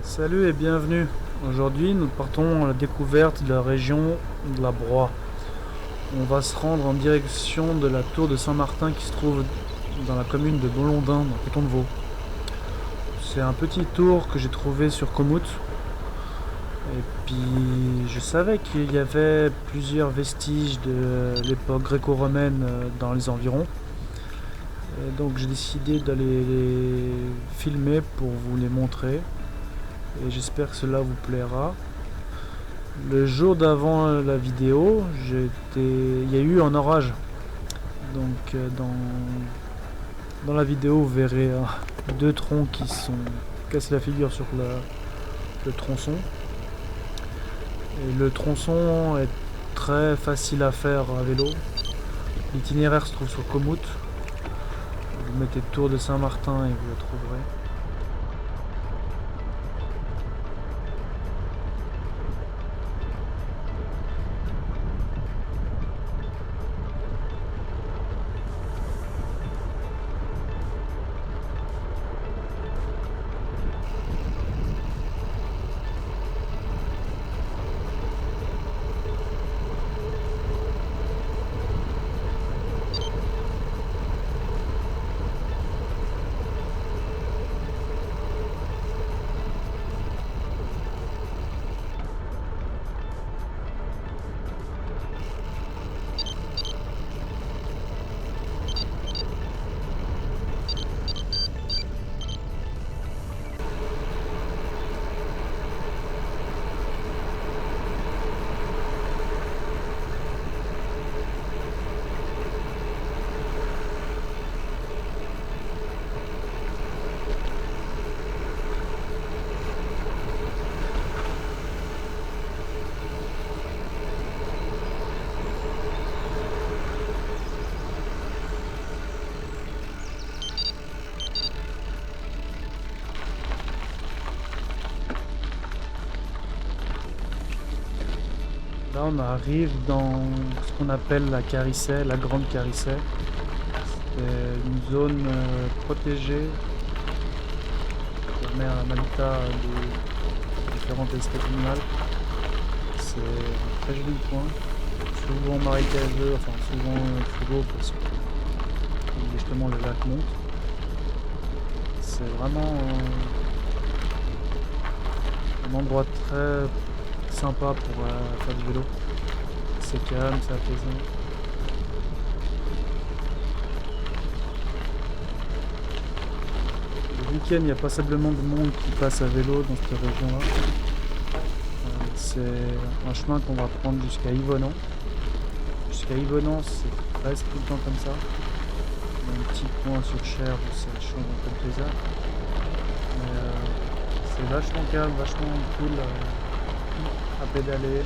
Salut et bienvenue. Aujourd'hui, nous partons à la découverte de la région de la Broye. On va se rendre en direction de la tour de Saint-Martin qui se trouve dans la commune de Bollondin, dans le canton de Vaud. C'est un petit tour que j'ai trouvé sur Komoot. Et puis, je savais qu'il y avait plusieurs vestiges de l'époque gréco-romaine dans les environs. Et donc, j'ai décidé d'aller les filmer pour vous les montrer. Et j'espère que cela vous plaira. Le jour d'avant la vidéo, il y a eu un orage. Donc dans la vidéo, vous verrez deux troncs qui sont cassés la figure sur le tronçon. Et le tronçon est très facile à faire à vélo. L'itinéraire se trouve sur Komoot. Vous mettez Tour de Saint-Martin et vous le trouverez. Là, on arrive dans ce qu'on appelle la Carissay, la Grande Carissay. C'est une zone protégée qui permet à l'habitat de différentes espèces animales. C'est un très joli coin, souvent marécageux, enfin souvent très beau parce que justement le lac monte. C'est vraiment un endroit très sympa pour faire du vélo. C'est calme, c'est apaisant. Le week-end, il y a passablement de monde qui passe à vélo dans cette région-là. C'est un chemin qu'on va prendre jusqu'à Yvonand. Jusqu'à Yvonand, c'est presque tout le temps comme ça. Il y a un petit point sur Cher où ça change un peu de paysage. Mais c'est vachement calme, vachement cool à pédaler.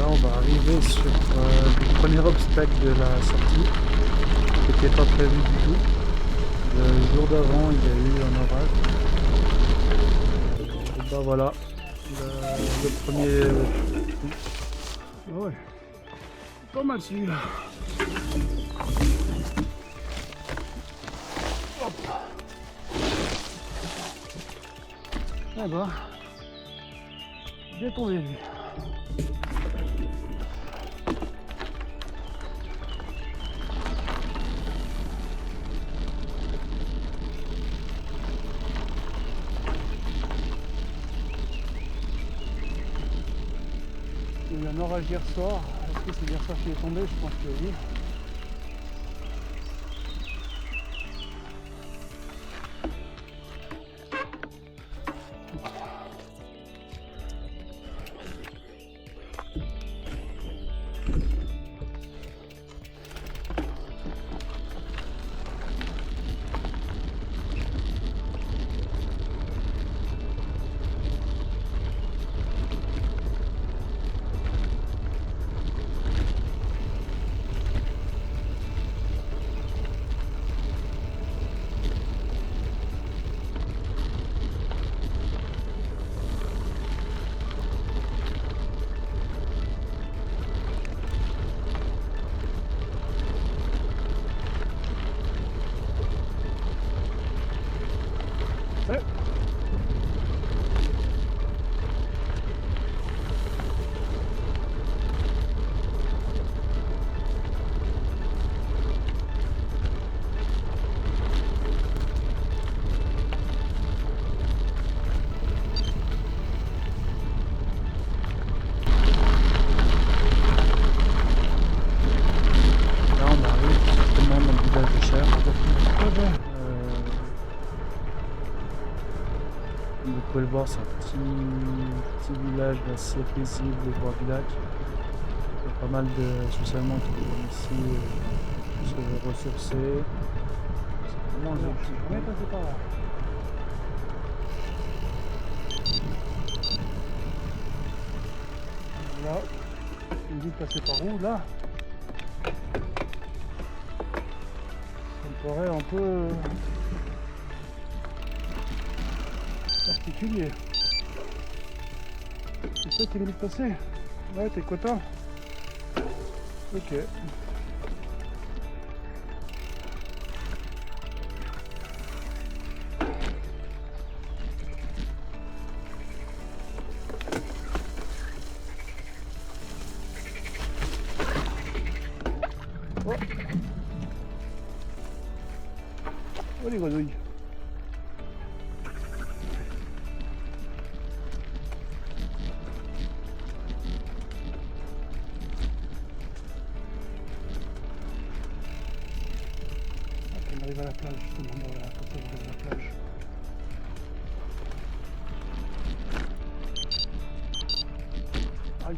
On va arriver sur le premier obstacle de la sortie qui n'était pas prévu du tout. Le jour d'avant, il y a eu un orage. Et ben voilà, le premier. Ouais, pas mal celui-là. Hop. Ah bah, bien tombé lui. Il y a eu un orage hier soir. Est-ce que c'est hier soir qui est tombé? Je pense que oui. voir, c'est un petit village assez paisible au bord du lac. Il y a pas mal de socialement qui viennent ici se ressourcer. C'est vraiment joli. On est passé par là. Là, tu me dis de passer par où? Là, ça me paraît un peu particulier. C'est ça qui me dit de passer? Ouais, t'es content? Ok. Oh, oh les grenouilles. On arrive à la plage justement, voilà, comme ça on arrive à la plage. Aïe.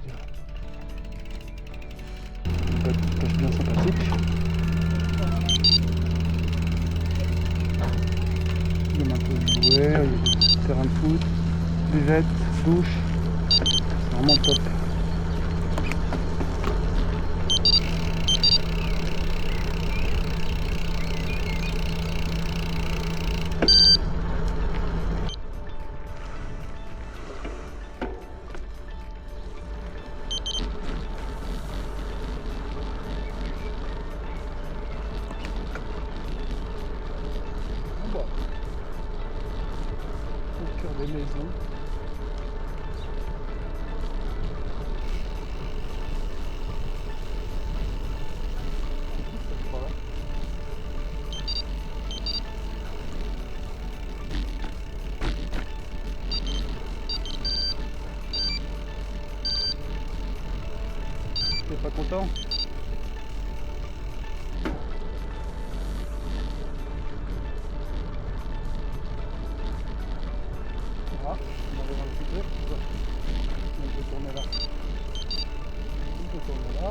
Une plage bien sympathique. Il y a un peu de jouets, il y a des terrains de foot, buvette, douche. C'est vraiment top. Au cœur des maisons. T'es pas content? Ah, on arrive un petit peu. On peut tourner là. On peut tourner là.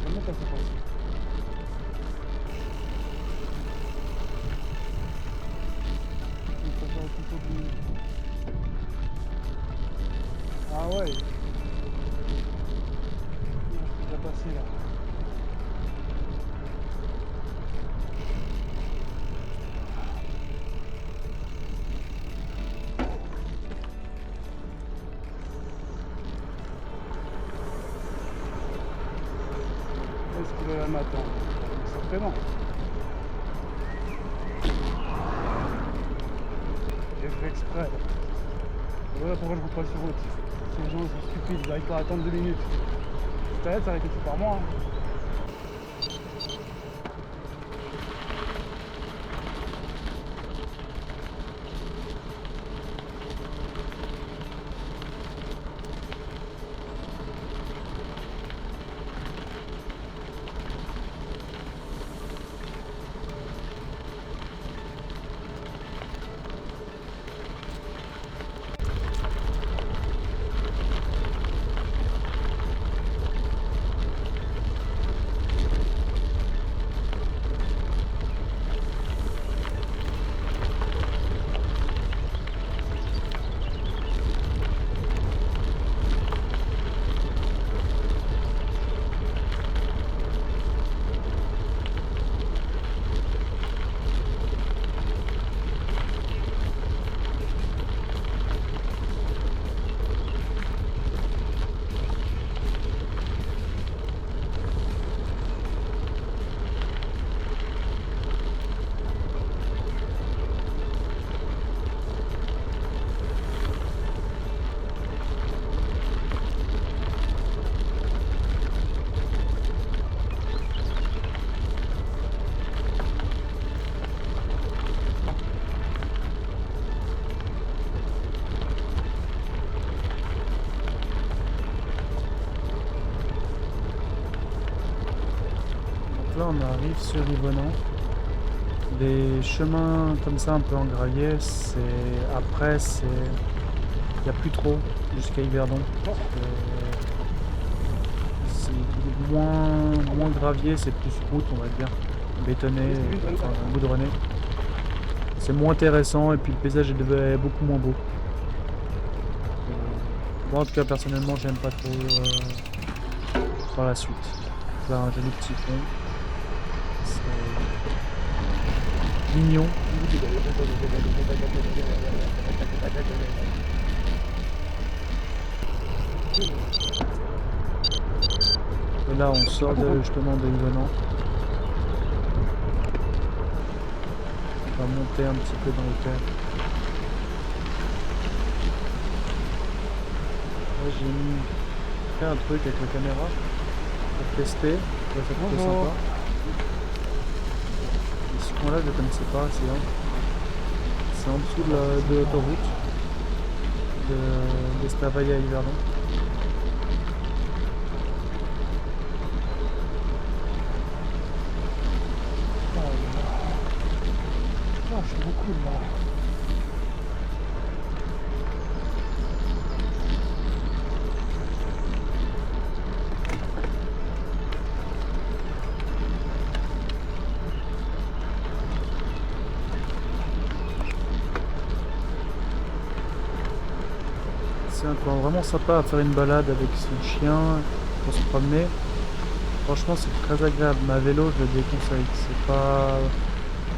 Je vais me passer par ici. On peut faire plutôt du... Ah ouais. Je suis déjà passé là. Est-ce qu'il est là le matin? Certainement. J'ai fait exprès. Voilà pourquoi je vous passe sur route. Ces gens sont stupides, ils n'arrivent pas à attendre 2 minutes. Peut-être ça aurait été tout par moi. Hein. Donc là on arrive sur Yvonand. Les chemins comme ça un peu en gravier, c'est après c'est il n'y a plus trop jusqu'à Yverdon. C'est moins gravier, c'est plus route on va dire, bétonné, enfin goudronné. C'est moins intéressant et puis le paysage est beaucoup moins beau. Moi en tout cas personnellement j'aime pas trop par la suite. Là un joli petit pont. C'est mignon. Et là on sort justement de Yverdon. On va monter un petit peu dans le terre. Là j'ai fait un truc avec la caméra pour tester. Ouais, ça peut être sympa. Et ce coin là je ne connaissais pas, c'est en dessous de l'autoroute d'Estavayer à Yverdon. C'est beaucoup là. C'est un coin vraiment sympa à faire une balade avec son chien pour se promener. Franchement c'est très agréable, mais à vélo je le déconseille. C'est pas...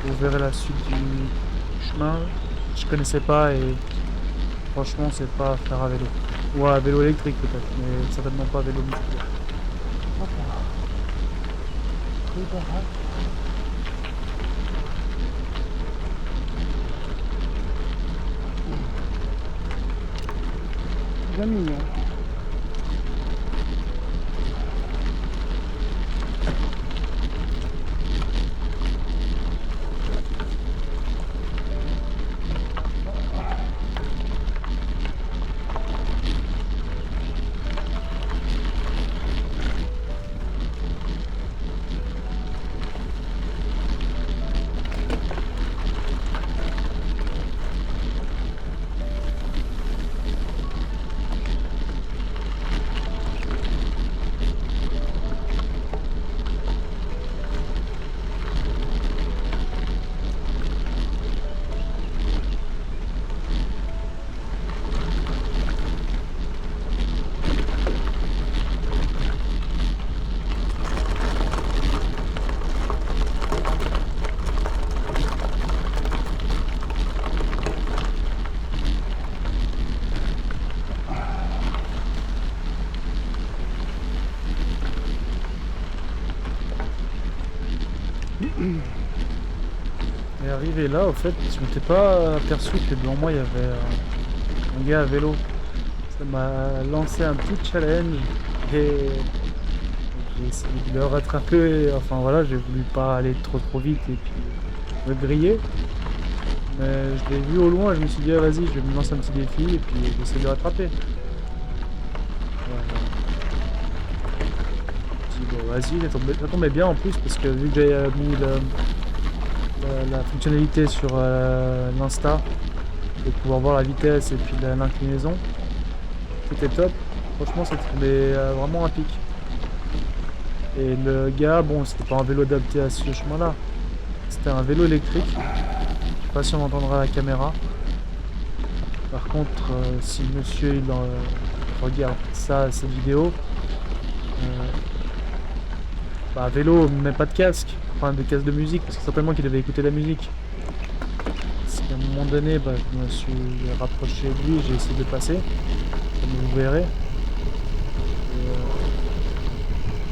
Vous verrez la suite du chemin. Je connaissais pas et franchement c'est pas à faire à vélo. Ou à vélo électrique peut-être, mais certainement pas à vélo musculaire. Bien mignon. Et arrivé là, au fait, je m'étais pas aperçu que devant moi il y avait un gars à vélo. Ça m'a lancé un petit challenge et j'ai essayé de le rattraper. Enfin voilà, j'ai voulu pas aller trop vite et puis me griller. Mais je l'ai vu au loin et je me suis dit ah, vas-y, je vais me lancer un petit défi et puis j'essaie de le rattraper. Voilà. Je me suis dit, bon vas-y, ça tombait bien en plus parce que vu que j'avais mis la fonctionnalité sur l'Insta de pouvoir voir la vitesse et puis l'inclinaison, c'était top. Franchement c'était tombé vraiment à pic. Et le gars, bon c'était pas un vélo adapté à ce chemin là, c'était un vélo électrique. Je sais pas si on entendra la caméra. Par contre si monsieur il regarde ça, cette vidéo, bah vélo mais pas de casque, enfin de casque de musique parce que certainement qu'il devait écouter la musique. Parce qu'à un moment donné bah, je me suis rapproché de lui, j'ai essayé de passer, comme vous verrez. Et,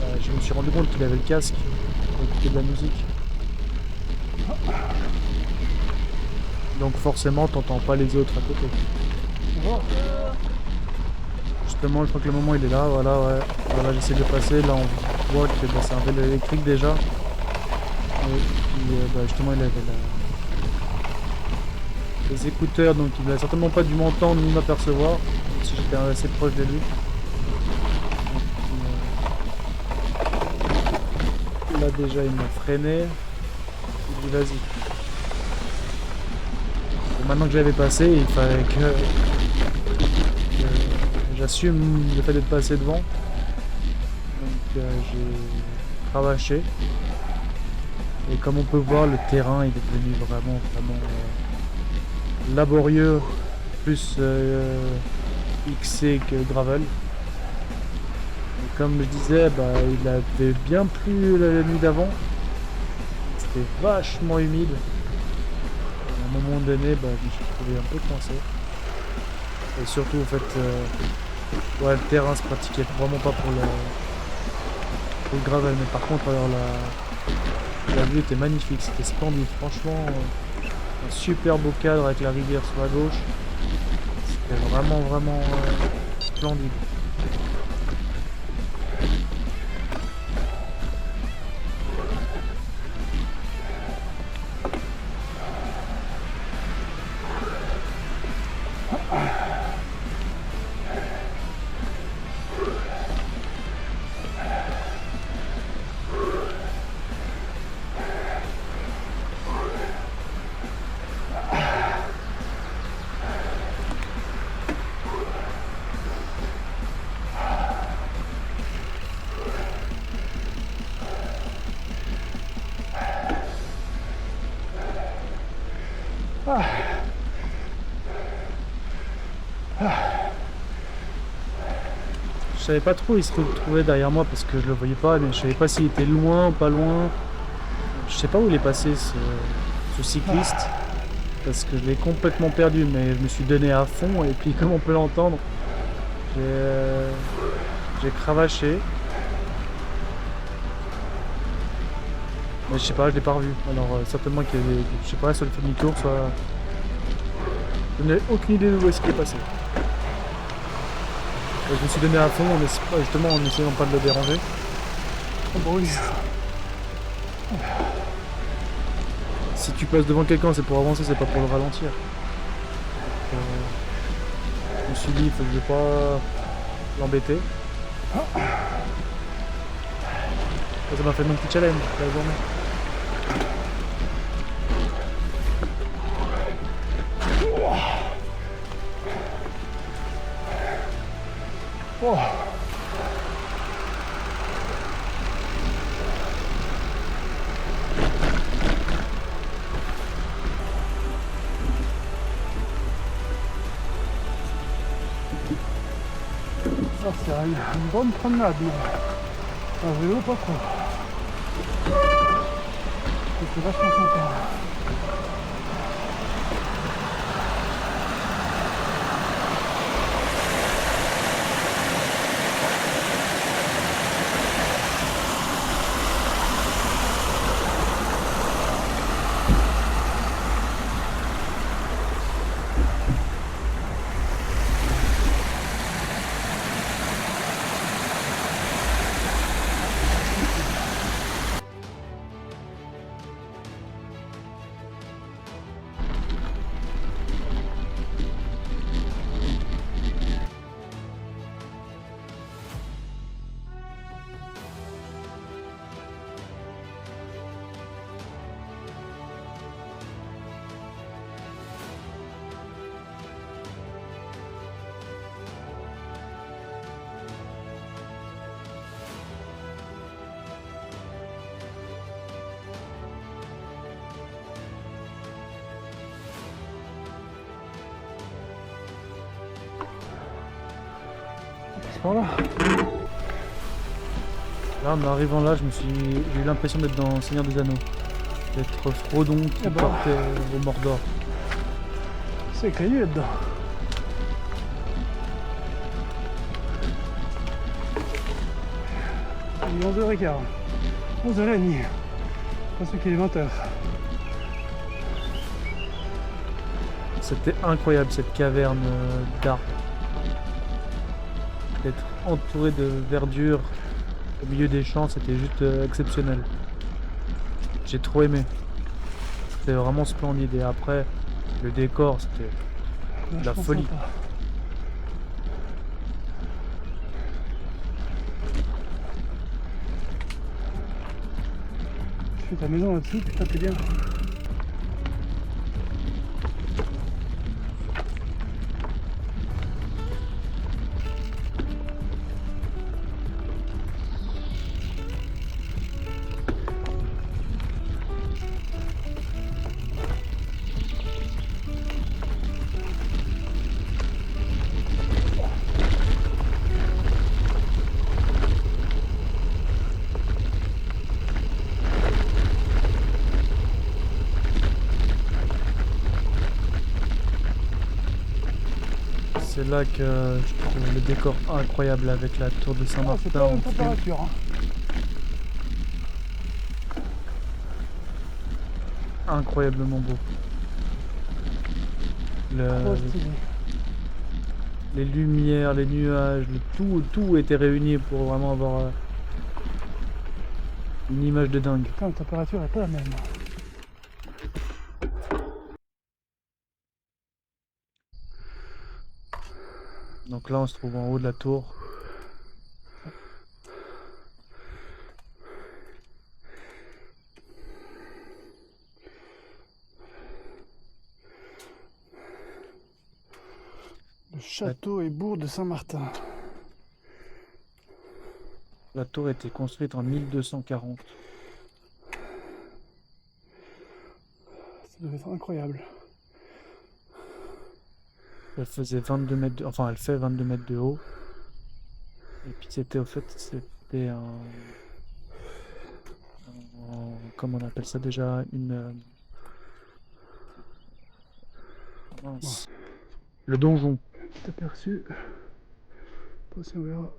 bah, je me suis rendu compte qu'il avait le casque pour écouter de la musique. Donc forcément t'entends pas les autres à côté. Justement je crois que le moment il est là, voilà ouais. Voilà j'essaie de passer, là on voit que bah, c'est un vélo électrique déjà. Et puis bah, justement il avait les écouteurs donc il n'a certainement pas dû m'entendre ni m'apercevoir, même si j'étais assez proche de lui. Donc, Là déjà il m'a freiné. Il dit vas-y. Et maintenant que j'avais passé, il fallait que j'assume le fait d'être passé devant. Donc j'ai cravaché. Et comme on peut voir, le terrain il est devenu vraiment laborieux, plus XC que gravel. Et comme je disais, il avait bien plu la nuit d'avant. C'était vachement humide. Et à un moment donné, je me suis trouvé un peu coincé. Et surtout, en fait, le terrain se pratiquait vraiment pas pour le gravel. Mais par contre, alors la vue était magnifique, c'était splendide. Franchement, un super beau cadre avec la rivière sur la gauche. C'était vraiment splendide. Je savais pas trop où il se retrouvait derrière moi parce que je le voyais pas, mais je savais pas s'il était loin ou pas loin. Je sais pas où il est passé ce cycliste parce que je l'ai complètement perdu, mais je me suis donné à fond et puis comme on peut l'entendre, j'ai cravaché. Mais je sais pas, je l'ai pas revu. Alors certainement qu'il y avait, je sais pas, soit le demi-tour, soit... Je n'ai aucune idée d'où est-ce qu'il est passé. Je me suis donné à fond, justement en essayant pas de le déranger. Oh bah oui. Si tu passes devant quelqu'un, c'est pour avancer, c'est pas pour le ralentir. Je me suis dit, il faut que je vais pas l'embêter. Ça m'a fait mon petit challenge la journée. Oh. Ça c'est une bonne promenade, mais un vélo pas trop. C'est vachement sympa. Voilà. Là, en arrivant là, j'ai eu l'impression d'être dans Seigneur des Anneaux. D'être Frodon qui partait au Mordor. C'est caillou là-dedans. Il est 11h15. 11h30. Je pense qu'il est 20h. C'était incroyable cette caverne d'arbres. D'être entouré de verdure au milieu des champs, c'était juste exceptionnel. J'ai trop aimé. C'était vraiment splendide. Et après, le décor, c'était de la folie. Sympa. fait ta maison là-dessus, putain t'es bien. C'est là que je trouve le décor incroyable avec la tour de Ah, c'est Saint-Martin pas la en même fumée. température. Hein. Incroyablement beau. Trop stylé. Les lumières, les nuages, tout était réuni pour vraiment avoir une image de dingue. Putain, la température est pas la même. Donc là on se trouve en haut de la tour. Le château et bourg de Saint-Martin. La tour a été construite en 1240. Ça devait être incroyable. Elle faisait 22 mètres de... Enfin elle fait 22 mètres de haut. Et puis c'était comment on appelle ça déjà? Mince. Le donjon. Petit aperçu. Pas si on verra.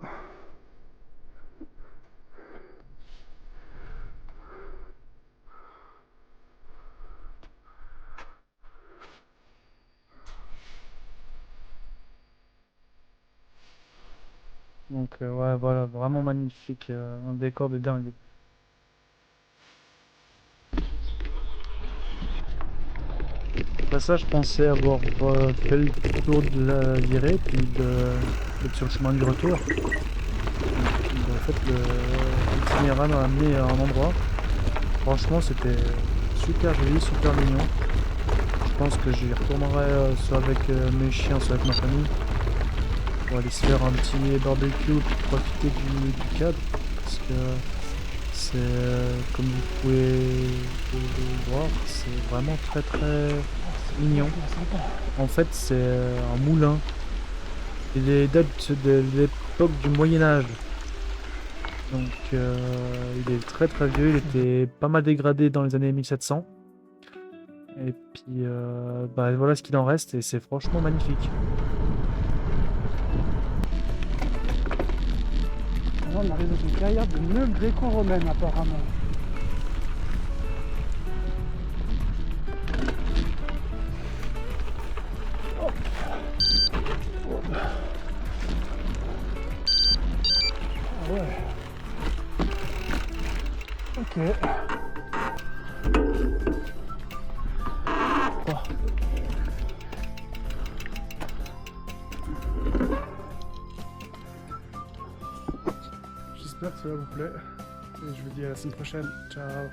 Donc ouais voilà, vraiment magnifique, un décor de dingue. Après ça je pensais avoir fait le tour de la virée puis d'être sur le chemin du retour. Puis, en fait l'itinéraire m'a amené à un endroit. Franchement c'était super joli, super mignon. Je pense que j'y retournerai soit avec mes chiens, soit avec ma famille. On va aller se faire un petit barbecue pour profiter du cadre parce que c'est comme vous pouvez le voir, c'est vraiment très mignon. En fait c'est un moulin. Il date de l'époque du Moyen-Âge. Donc il est très vieux, il était pas mal dégradé dans les années 1700. Et puis bah, voilà ce qu'il en reste et c'est franchement magnifique. On arrive dans une carrière de meubles gréco-romaine apparemment. Hop. Hop. Ah ouais. Ok. Oh. J'espère que cela vous plaît. Et je vous dis à la semaine prochaine. Ciao.